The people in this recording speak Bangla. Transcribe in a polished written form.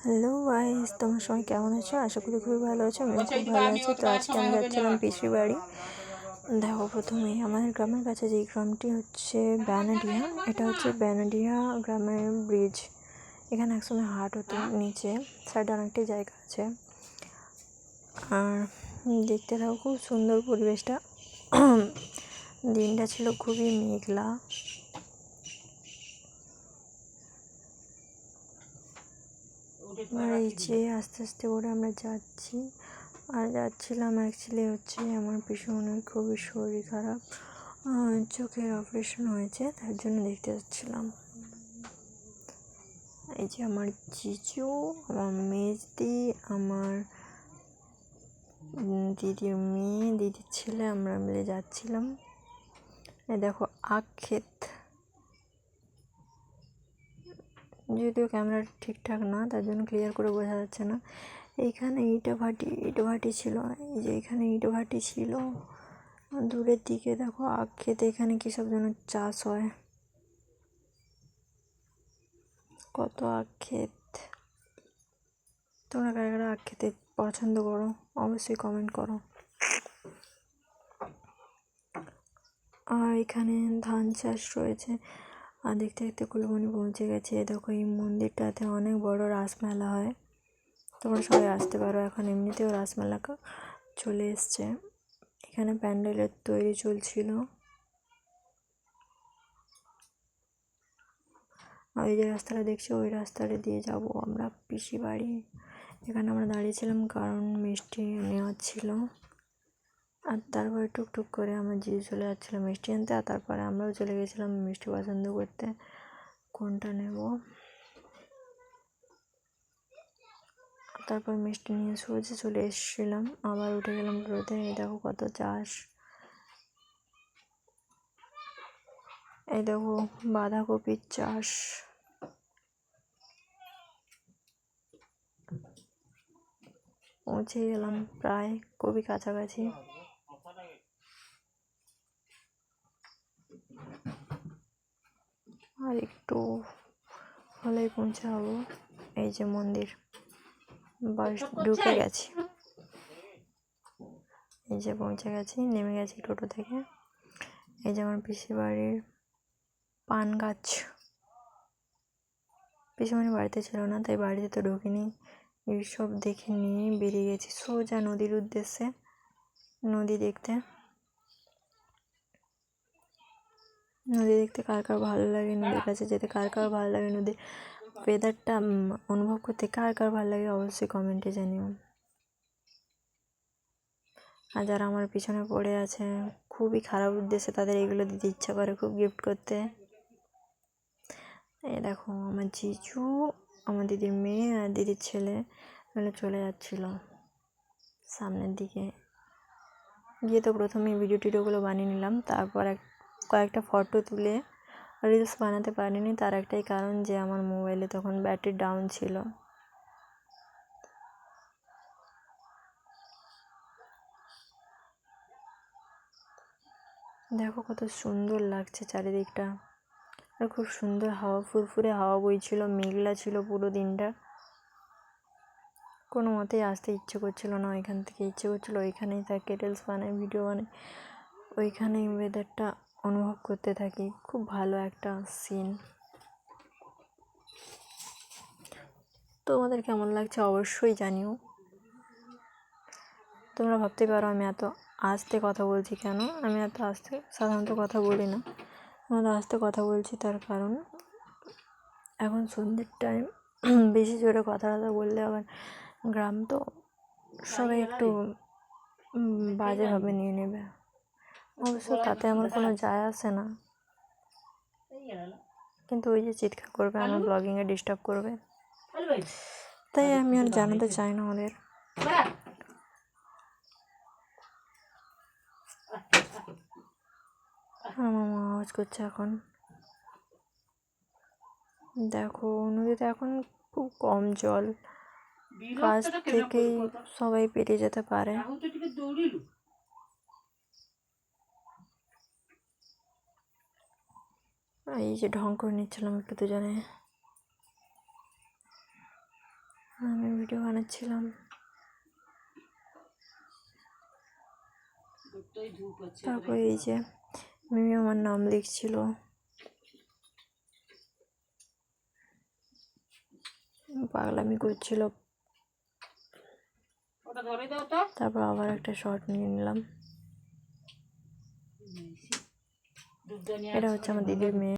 হ্যালো গাইস, তোমার সবাই কেমন আছো? আশা করি খুবই ভালো আছো। আমি খুব ভালো আছি। তো আজকে আমি যাচ্ছিলাম পিসির বাড়ি। দেখো, প্রথমেই আমাদের গ্রামের কাছে যে গ্রামটি হচ্ছে ব্যানাডিয়া। এটা হচ্ছে ব্যানাডিয়া গ্রামের ব্রিজ। এখানে একসময় হাট হতো, নিচে সাইডে অনেকটাই জায়গা আছে। আর দেখতে থাকো, খুব সুন্দর পরিবেশটা। দিনটা ছিল খুবই মেঘলা। আর এই যে আস্তে আস্তে করে আমরা যাচ্ছি। আর যাচ্ছিলাম অ্যাকচুয়ালি হচ্ছে আমার পিসুমনির খুবই শরীর খারাপ, চোখের অপারেশন হয়েছে, তার জন্য দেখতে যাচ্ছিলাম। এই যে আমার জিজু, আমার মেজদি, আমার দিদির মেয়ে, দিদির ছেলে, আমরা মিলে যাচ্ছিলাম। এই দেখো আখ ক্ষেত, যদিও ক্যামেরা ঠিকঠাক না, তার জন্য ক্লিয়ার করে বোঝা যাচ্ছে না। এইখানে ইটভাটি ছিল। এই যে এখানে ইটভাটি ছিল। দূরের দিকে দেখো আখ ক্ষেত, এখানে কী সব যেন চাষ হয়, কত আখ ক্ষেত। তোমরা কারা কারা আখ খেতে পছন্দ করো অবশ্যই কমেন্ট করো। আর এখানে ধান চাষ রয়েছে। আর দেখতে দেখতে কুলবনি পৌঁছে গেছে। দেখো এই মন্দিরটাতে অনেক বড় রাসমেলা হয়, তোমরা সবাই আসতে পারো। এখন এমনিতেও রাসমেলা চলে এসছে। এখানে প্যান্ডেলের তৈরি চলছিল। আর ওই যে রাস্তাটা দেখছো, ওই রাস্তাটা দিয়ে যাব আমরা পিসি বাড়ি। এখানে আমরা দাঁড়িয়েছিলাম কারণ মিষ্টি নেওয়ার ছিল। আর তারপরে টুকটুক করে আমার জিজু চলে যাচ্ছিলো মিষ্টি আনতে। আর তারপরে আমরাও চলে গেছিলাম মিষ্টি পছন্দ করতে, কোনটা নেব। তারপর মিষ্টি নিয়ে সোজা চলে এসেছিলাম, আবার উঠে গেলাম টোটোতে। এই দেখো কত চাষ। এই দেখো বাঁধাকপির চাষ। পৌঁছে গেলাম প্রায়, খুবই কাছাকাছি। আর একটু হলেই পৌঁছে যাবো। এই যে মন্দির, বাস ঢুকে গেছি। এই যে পৌঁছে গেছি, নেমে গেছি টোটো থেকে। এই যে আমার পিসি বাড়ির পান গাছ। পিসিমণি বাড়িতে ছিল না, তাই বাড়িতে তো ঢুকিনি। এইসব দেখে নিয়ে বেরিয়ে গেছি সোজা নদীর উদ্দেশ্যে, নদী দেখতে। নদী দেখতে কার কার ভালো লাগে, নদীর কাছে যেতে কার কার ভালো লাগে, নদীর ওয়েদারটা অনুভব করতে কার কার ভালো লাগে, অবশ্যই কমেন্টে জানিও। আর যারা আমার পিছনে পড়ে আছে খুবই খারাপ উদ্দেশ্যে, তাদের এগুলো দিতে ইচ্ছা করে খুব, গিফট করতে। এই দেখো আমার জিজু, আমার দিদির মেয়ে আর দিদির ছেলে মিলে চলে যাচ্ছিল সামনের দিকে। গিয়ে তো প্রথমে ভিডিও টিডিওগুলো বানিয়ে নিলাম, তারপর কয়েকটা ফটো তুলে রিলস বানাতে পারিনি। তার একটাই কারণ যে আমার মোবাইলে তখন ব্যাটারি ডাউন ছিল। দেখো কত সুন্দর লাগছে চারিদিকটা। আর খুব সুন্দর হাওয়া, ফুরফুরে হাওয়া বইছিল, মেঘলা ছিল পুরো দিনটা। কোনো মতেই আসতে ইচ্ছে করছিল না ওইখান থেকে, ইচ্ছে করছিল ওইখানেই থাকি, রিলস বানাই, ভিডিও বানাই, ওইখানেই ওয়েদারটা অনুভব করতে থাকি। খুব ভালো একটা সিন। তোমাদের কেমন লাগছে অবশ্যই জানিও। তোমরা ভাবতে পারো আমি এত আস্তে কথা বলছি কেন। আমি এত আস্তে সাধারণত কথা বলি না, আমি আস্তে কথা বলছি তার কারণ এখন সন্ধ্যের টাইম। বেশি জোরে কথা বললে আবার গ্রাম তো, সবাই একটু বাজেভাবে নিয়ে নেবে। অবশ্য তাতে আমার কোনো যায় আসে না, কিন্তু ওই যে চিৎকার করবে, আমার ব্লগিংয়ে ডিস্টার্ব করবে, তাই আমি আর জানাতে চাই না ওদের। আমার মা আওয়াজ করছে এখন। দেখো নদীতে এখন খুব কম জল, কাছ থেকেই সবাই পেরিয়ে যেতে পারে। এই যে ঢং করে নিচ্ছিলাম একটু দুজনে। ভিডিও বানাচ্ছিলাম। তারপরে এই যে মিমি আমার নাম লিখছিল, পাগলামি করছিল। তারপর আবার একটা শর্ট নিয়ে নিলাম। এটা হচ্ছে আমার দিদির মেয়ে।